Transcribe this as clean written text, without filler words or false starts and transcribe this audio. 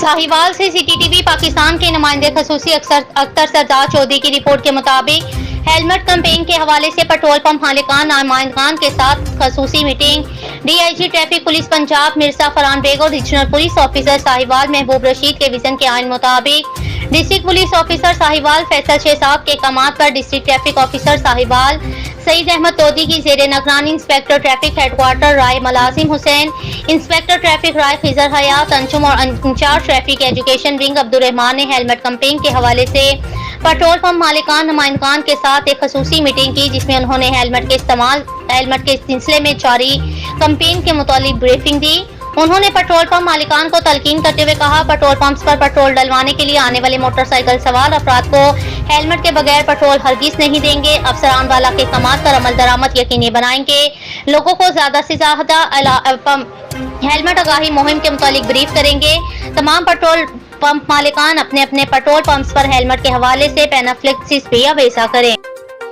साहिवाल से सीसीटीवी पाकिस्तान के नुमाइंदे खसूसी अख्तर सरदार चौधरी की रिपोर्ट के मुताबिक हेलमेट कैंपेन के हवाले से पेट्रोल पंप मालिकान नुमाइंदगान के साथ खसूसी meeting. DIG traffic police Punjab Mirza Farhan Baig और regional police officer Sahiwal Mahboob Rasheed के विजन के आइन मुताबिक district police officer Sahiwal Faisal Sheikh साहब के कमांड पर district traffic officer Sahiwal Saeed Ahmed Todi की जेर निगरानी inspector traffic headquarter Rai Mulazim Hussain, inspector traffic Rai Khizar Hayat Anjum और incharge traffic education wing Abdul Rehman ने हेलमेट कैंपेन के हवाले से पेट्रोल पंप मालिकान नुमाइंदगान के साथ एक खसूसी मीटिंग की, जिसमें उन्होंने हेलमेट के सिलसिले में जारी कैंपेन के मुतालिक ब्रीफिंग दी। उन्होंने पेट्रोल पंप मालिकान को तलकीन करते हुए कहा, पेट्रोल पंप्स पर पेट्रोल डलवाने के लिए आने वाले मोटरसाइकिल सवार अफराद को हेलमेट के बगैर पेट्रोल हरगिज नहीं देंगे। अफसरान वाला के कमाल पर अमल दरामद यकीनी बनाएंगे। लोगों को ज्यादा से ज्यादा हेलमेट आगाही मुहिम के मुतालिक ब्रीफ करेंगे। तमाम पेट्रोल पंप मालिकान अपने अपने पेट्रोल पंप्स पर हेलमेट के हवाले से पैनाफ्लेक्सिस भी अवेसा करें।